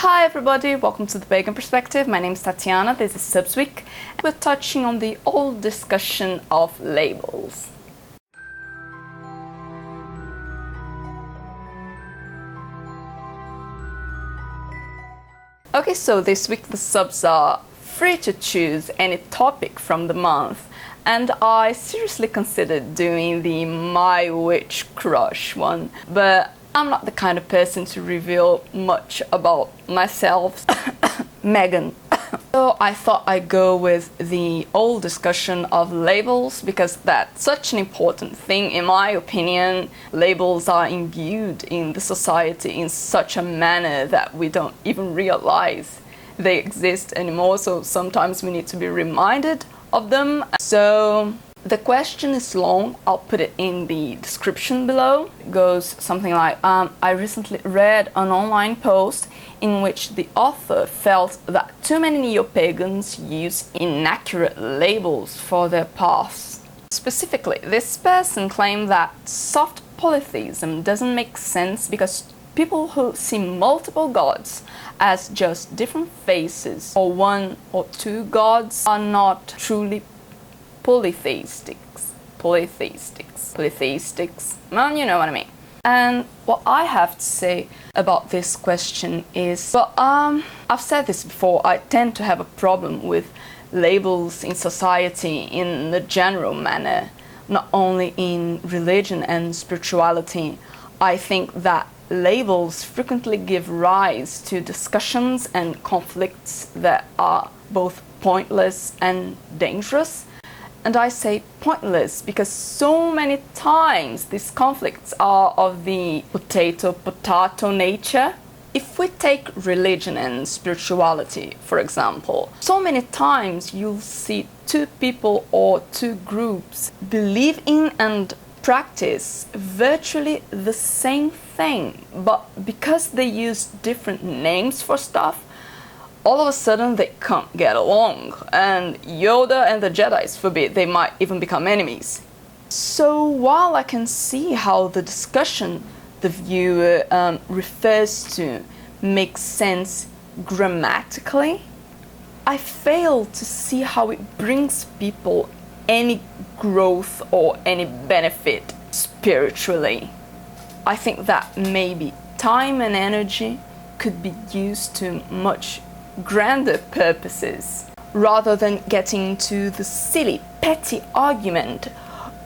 Hi everybody, welcome to the Pagan Perspective. My name is Tatiana, this is Subsweek. We're touching on the old discussion of labels. Okay, so this week the subs are free to choose any topic from the month, and I seriously considered doing the My Witch Crush one, but I'm not the kind of person to reveal much about myself. Megan. So I thought I'd go with the old discussion of labels because that's such an important thing. In my opinion, labels are imbued in the society in such a manner that we don't even realize they exist anymore, so sometimes we need to be reminded of them. So the question is long, I'll put it in the description below. It goes something like, I recently read an online post in which the author felt that too many Neopagans use inaccurate labels for their paths. Specifically, this person claimed that soft polytheism doesn't make sense because people who see multiple gods as just different faces or one or two gods are not truly polytheistics, well, you know what I mean. And what I have to say about this question is, well, I've said this before, I tend to have a problem with labels in society in the general manner, not only in religion and spirituality. I think that labels frequently give rise to discussions and conflicts that are both pointless and dangerous. And I say pointless because so many times these conflicts are of the potato-potato nature. If we take religion and spirituality, for example, so many times you'll see two people or two groups believe in and practice virtually the same thing, but because they use different names for stuff, all of a sudden they can't get along, and Yoda and the Jedis forbid they might even become enemies. So while I can see how the discussion the viewer refers to makes sense grammatically, I fail to see how it brings people any growth or any benefit spiritually. I think that maybe time and energy could be used to much grander purposes, rather than getting into the silly, petty argument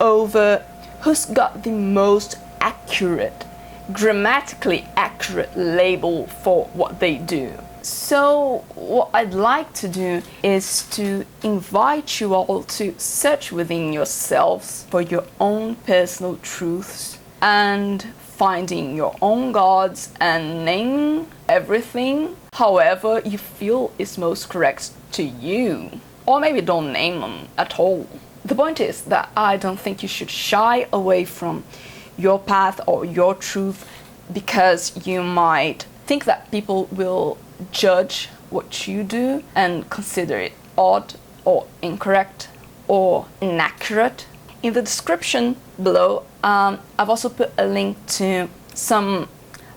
over who's got the most accurate, grammatically accurate label for what they do. So what I'd like to do is to invite you all to search within yourselves for your own personal truths and finding your own gods and naming everything however you feel is most correct to you. Or maybe don't name them at all. The point is that I don't think you should shy away from your path or your truth because you might think that people will judge what you do and consider it odd or incorrect or inaccurate. In the description below, I've also put a link to some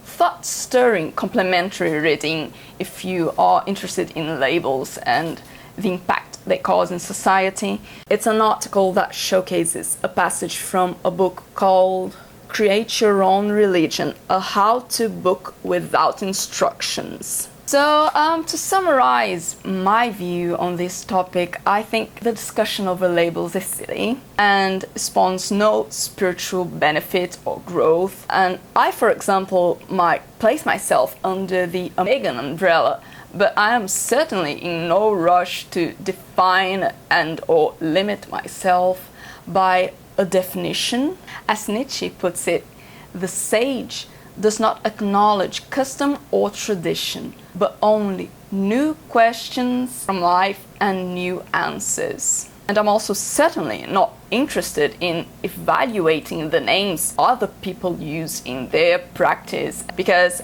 thought-stirring complementary reading if you are interested in labels and the impact they cause in society. It's an article that showcases a passage from a book called Create Your Own Religion, a how-to book without instructions. So, to summarize my view on this topic, I think the discussion over labels is silly and spawns no spiritual benefit or growth. And I, for example, might place myself under the Pagan umbrella, but I am certainly in no rush to define and or limit myself by a definition. As Nietzsche puts it, the sage does not acknowledge custom or tradition, but only new questions from life and new answers. And I'm also certainly not interested in evaluating the names other people use in their practice, because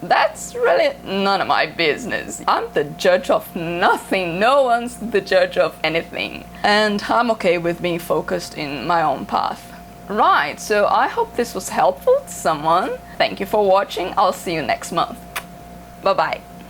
that's really none of my business. I'm the judge of nothing, no one's the judge of anything. And I'm okay with being focused in my own path. Right, so I hope this was helpful to someone. Thank you for watching, I'll see you next month. Bye bye.